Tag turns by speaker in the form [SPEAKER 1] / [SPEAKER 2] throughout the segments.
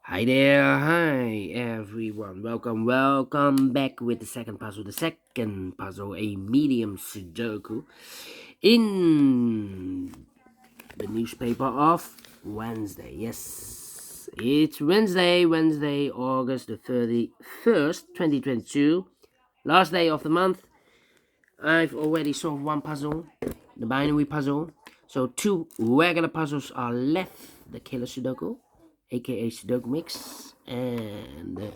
[SPEAKER 1] Hi there, hi everyone. Welcome back with the second puzzle. The second puzzle, a medium Sudoku in the newspaper of Wednesday. Yes, it's Wednesday, August the 31st, 2022. Last day of the month. I've already solved one puzzle, the binary puzzle. So two regular puzzles are left. The killer Sudoku, aka Sudoku Mix, and the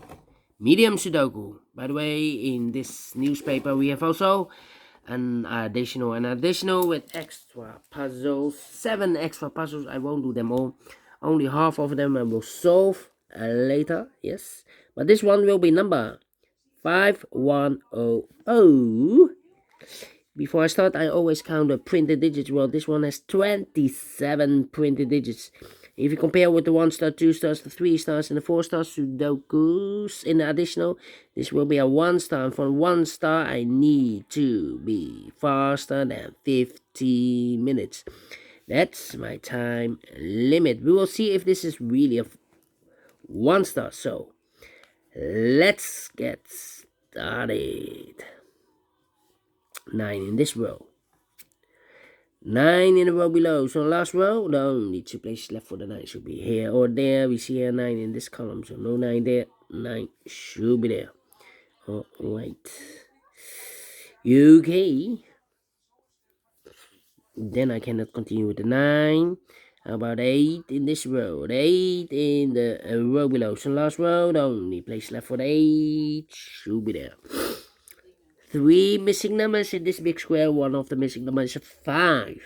[SPEAKER 1] medium Sudoku. By the way, in this newspaper we have also an additional with extra puzzles. 7 extra puzzles. I won't do them all. Only half of them I will solve later. Yes, but this one will be number 5100. Before I start, I always count the printed digits. Well, this one has 27 printed digits. If you compare with the 1 star, 2 stars, the 3 stars, and the 4 star Sudokus in the additional, this will be a 1 star. And for 1 star, I need to be faster than 50 minutes. That's my time limit. We will see if this is really a 1 star. So, let's get started. 9 in this row. 9 in the row below. So last row, the only 2 places left for the 9 should be here or there. We see here 9 in this column, so no 9 there. 9 should be there. Alright. Okay. Then I cannot continue with the 9. How about 8 in this row? The 8 in the row below. So last row, the only place left for the 8 should be there. 3 missing numbers in this big square. One of the missing numbers is 5.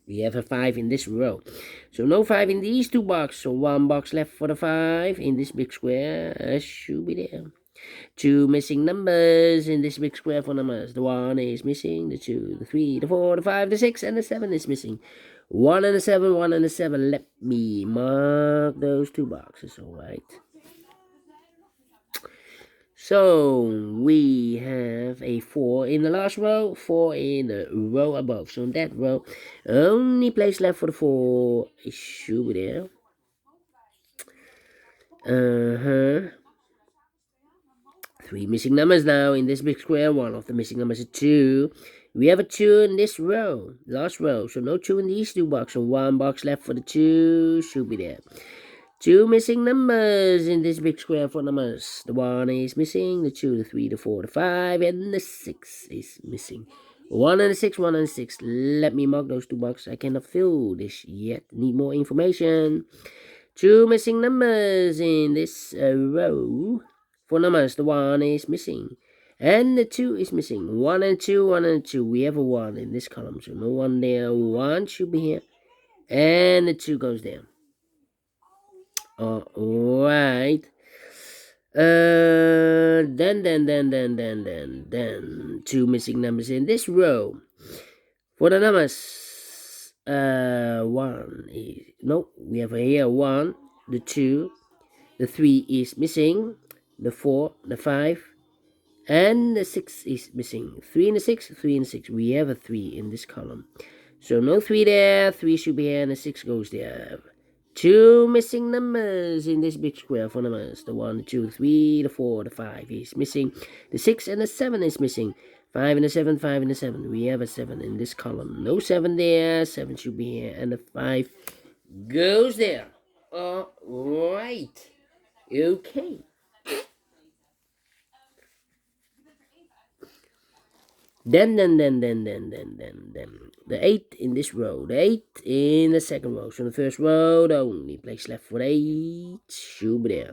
[SPEAKER 1] We have a 5 in this row. So no 5 in these 2 boxes. So 1 box left for the 5 in this big square. Should be there. 2 missing numbers in this big square for numbers. The 1 is missing. The 2, the 3, the 4, the 5, the 6, and the 7 is missing. 1 and the 7, 1 and the 7. Let me mark those 2 boxes. Alright. So we have a 4 in the last row, 4 in the row above. So in that row, only place left for the 4 should be there. 3 missing numbers now in this big square. One of the missing numbers is 2. We have a 2 in this row, last row. So no 2 in these 2 boxes. So 1 box left for the 2 should be there. 2 missing numbers in this big square for numbers. The 1 is missing, the 2, the 3, the 4, the 5, and the 6 is missing. 1 and the 6, 1 and the 6. Let me mark those 2 boxes. I cannot fill this yet. Need more information. 2 missing numbers in this row for numbers. The 1 is missing. And the 2 is missing. 1 and 2, 1 and 2. We have a 1 in this column. So no 1 there. 1 should be here. And the 2 goes there. Alright. Then 2 missing numbers in this row. For the numbers, 1 is, no, we have here 1, the 2, the 3 is missing, the 4, the 5, and the 6 is missing. 3 and the 6, 3 and the 6. We have a 3 in this column. So no 3 there, 3 should be here, and the 6 goes there. 2 missing numbers in this big square for numbers. The 1, the 2, the 3, the 4, the 5 is missing. The 6 and the 7 is missing. 5 and the 7, 5 and the 7. We have a 7 in this column. No 7 there. 7 should be here. And the 5 goes there. Alright. Okay. Then, the 8 in this row, the 8 in the second row. So in the first row, the only place left for the 8 should be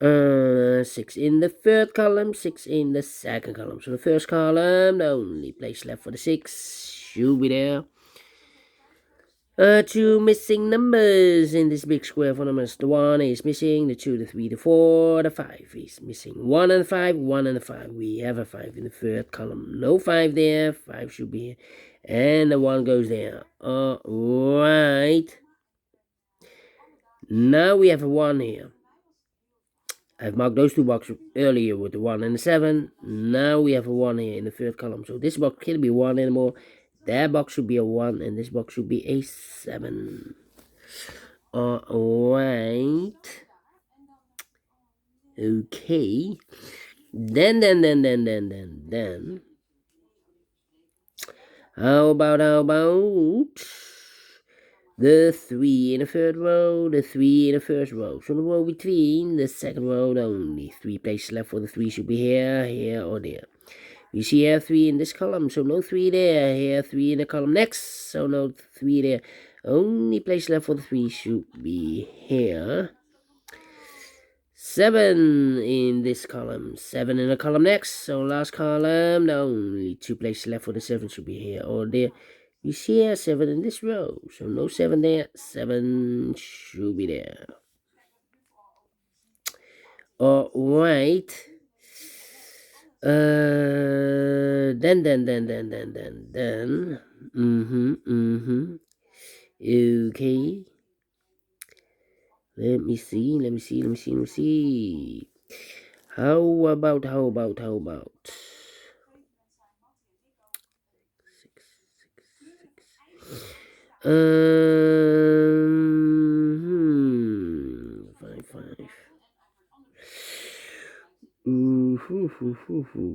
[SPEAKER 1] there. 6 in the third column, 6 in the second column. So the first column, the only place left for the 6 should be there. 2 missing numbers in this big square for numbers. The 1 is missing, the 2, the 3, the 4, the 5 is missing. 1 and 5, 1 and 5. We have a 5 in the third column. No 5 there, 5 should be here. And the 1 goes there. Alright. Now we have a 1 here. I've marked those 2 boxes earlier with the 1 and the 7. Now we have a 1 here in the third column. So this box can't be 1 anymore. That box should be a 1, and this box should be a 7. Alright. Okay. Then. How about the 3 in the third row, the 3 in the first row. So the row between the second row, only 3 places left for the 3 should be here, here, or there. You see here 3 in this column, so no 3 there. Here 3 in the column next, so no 3 there. Only place left for the 3 should be here. 7 in this column, 7 in the column next, so last column, the only 2 places left for the 7 should be here or there. You see here 7 in this row, so no 7 there, 7 should be there. Alright. Then. Okay. Let me see. How about? Five.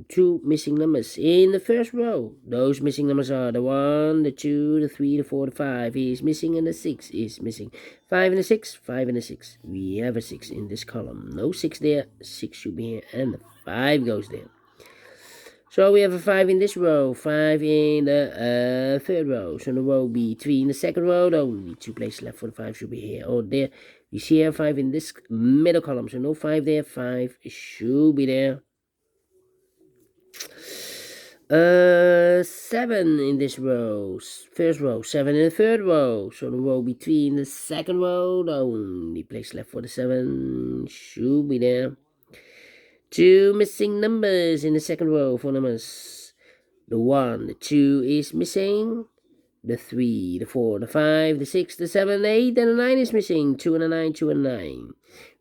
[SPEAKER 1] Two missing numbers in the first row. Those missing numbers are the 1, the 2, the 3, the 4, the 5 is missing, and the 6 is missing. 5 and the 6, 5 and the 6. We have a 6 in this column. No 6 there, 6 should be here, and the 5 goes there. So we have a 5 in this row, 5 in the third row. So the row between the second row, only 2 places left for the 5 should be here or there. You see here 5 in this middle column, so no 5 there, 5 should be there. 7 in this row, first row, 7 in the third row. So the row between the second row, the only place left for the 7 should be there. 2 missing numbers in the second row for numbers. The 1, the 2 is missing. The 3, the 4, the 5, the 6, the 7, the 8, and the 9 is missing. 2 and a 9, 2 and 9.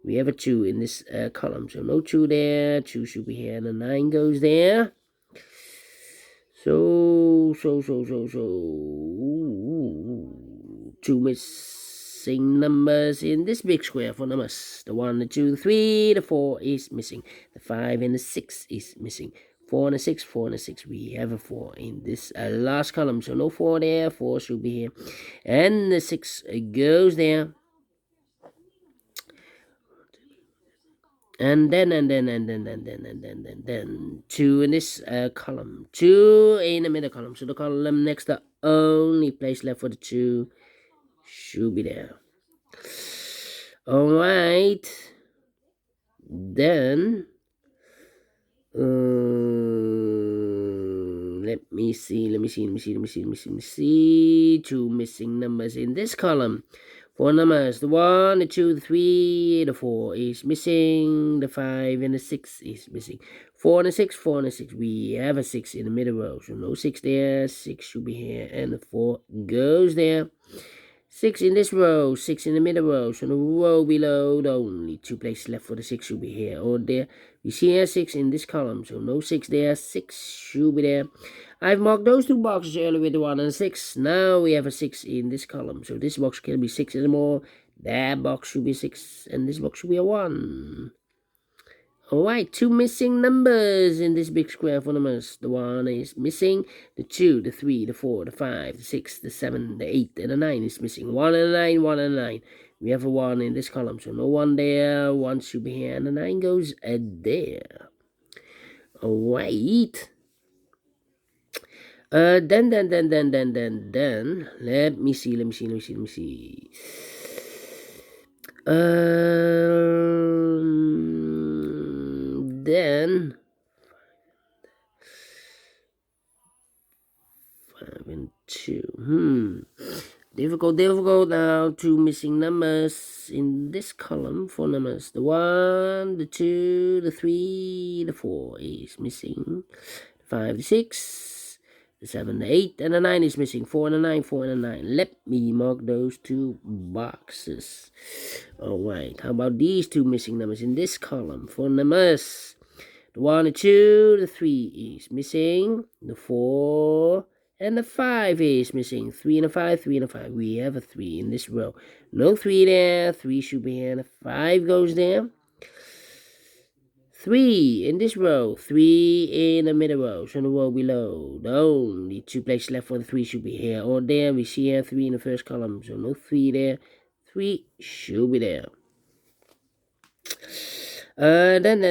[SPEAKER 1] We have a 2 in this column, so no 2 there. 2 should be here, and the 9 goes there. So. 2 missing numbers in this big square for numbers. The 1, the 2, the 3, the 4 is missing. The 5 and the 6 is missing. 4 and a 6, 4 and a 6. We have a 4 in this last column. So no 4 there. 4 should be here. And the 6 goes there. And then 2 in this column. 2 in the middle column. So the column next, the only place left for the 2 should be there. Alright. Then let me see. 2 missing numbers in this column. 4 numbers. The 1, the 2, the 3, the 4 is missing. The 5 and the 6 is missing. 4 and the 6, 4 and the 6. We have a 6 in the middle row. So no 6 there. 6 should be here. And the 4 goes there. 6 in this row, 6 in the middle row. So the row below, the only 2 places left for the 6 should be here or there. You see here 6 in this column, so no 6 there. 6 should be there. I've marked those 2 boxes earlier with the 1 and 6. Now we have a 6 in this column. So this box can be 6 anymore. That box should be 6, and this box should be a 1. Alright, 2 missing numbers in this big square for numbers. The 1 is missing. The 2, the 3, the 4, the 5, the 6, the 7, the 8, and the 9 is missing. 1 and a 9, 1 and a 9. We have a 1 in this column, so no 1 there. 1 should be here, and the 9 goes there. Alright. Then. Let me see. Then 5 and 2. Difficult now. 2 missing numbers in this column for numbers. The 1, the 2, the 3, the 4 is missing. The 5, the 6, the 7, the 8, and the 9 is missing. 4 and a 9, 4 and a 9. Let me mark those 2 boxes. Alright, how about these 2 missing numbers in this column for numbers? The 1, the 2, the 3 is missing. The 4 And the 5 is missing. 3 and a 5, 3 and a 5. We have a 3 in this row. No 3 there. 3 should be here. And a 5 goes there. 3 in this row. 3 in the middle row. So in the row below. The only 2 places left for the 3 should be here or there. We see here 3 in the first column. So no 3 there. 3 should be there. Then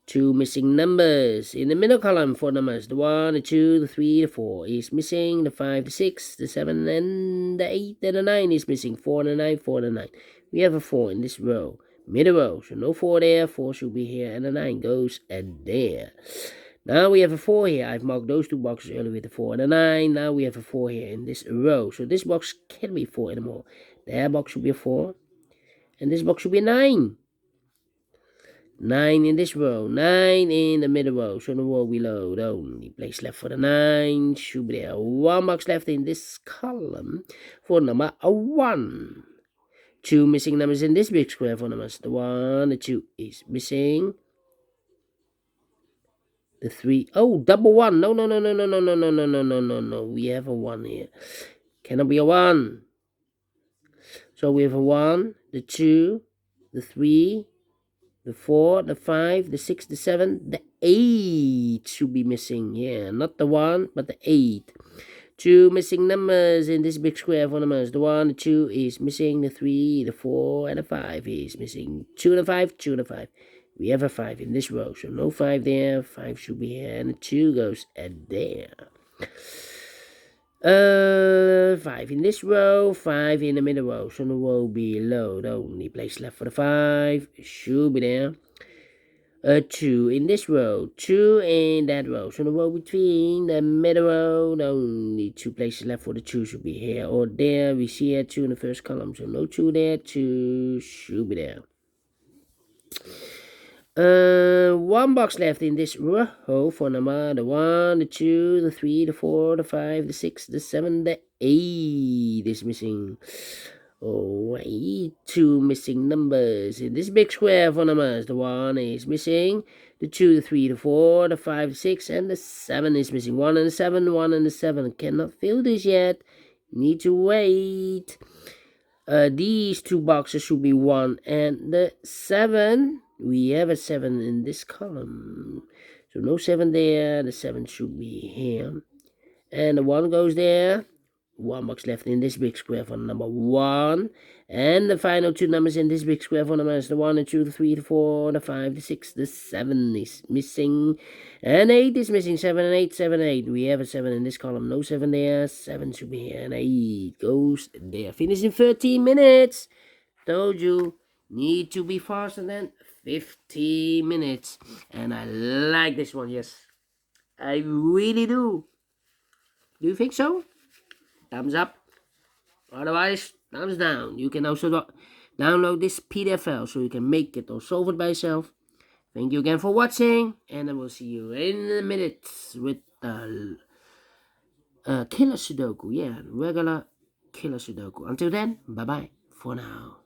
[SPEAKER 1] 2 missing numbers in the middle column. 4 numbers. The 1, the 2, the 3, the 4 is missing. The 5, the 6, the 7, and the 8, and the 9 is missing. 4 and the 9, 4 and the 9. We have a 4 in this row. Middle row. So no 4 there. 4 should be here. And the 9 goes there. Now we have a 4 here. I've marked those 2 boxes earlier with the 4 and the 9. Now we have a 4 here in this row. So this box can't be 4 anymore. That box should be a 4. And this box should be a 9. 9 in this row. 9 in the middle row. So the row below. The only place left for the 9 should be there. 1 box left in this column for number 1. 2 missing numbers in this big square for numbers. The 1, the 2 is missing. The 3. Oh, double 1. No. We have a 1 here. Cannot be a 1. So we have a 1, the 2, the 3, the 4, the 5, the 6, the 7, the 8 should be missing. Yeah, not the 1, but the 8. 2 missing numbers in this big square for numbers. The 1, the 2 is missing. The 3, the 4, and the 5 is missing. 2 and a 5, 2 and a 5. We have a 5 in this row. So no 5 there. 5 should be here. And the 2 goes there. 5 in this row, 5 in the middle row. So the row below, the only place left for the 5 should be there. 2 in this row, 2 in that row. So the row between the middle row, the only 2 places left for the 2 should be here or there. We see here 2 in the first column. So no 2 there, 2 should be there. 1 box left in this row for number the 1, the 2, the 3, the 4, the 5, the 6, the 7, the 8 is missing. Oh, 2 missing numbers in this big square for numbers. The 1 is missing. The 2, the 3, the 4, the 5, the 6, and the 7 is missing. 1 and the 7, 1 and the 7. Cannot fill this yet. Need to wait. These 2 boxes should be 1 and the 7. We have a 7 in this column. So no 7 there. The 7 should be here. And the 1 goes there. 1 box left in this big square for number 1. And the final 2 numbers in this big square for numbers. The 1, the 2, the 3, the 4, the 5, the 6, the 7 is missing. And 8 is missing. 7 and 8, 7 and 8. We have a 7 in this column. No 7 there. 7 should be here. And 8 goes there. Finish in 13 minutes. Told you. Need to be faster than 15 minutes. And I like this one, yes. I really do. Do you think so? Thumbs up. Otherwise, thumbs down. You can also download this PDF file so you can make it or solve it by yourself. Thank you again for watching. And I will see you in a minute with killer Sudoku. Yeah, regular killer Sudoku. Until then, bye-bye for now.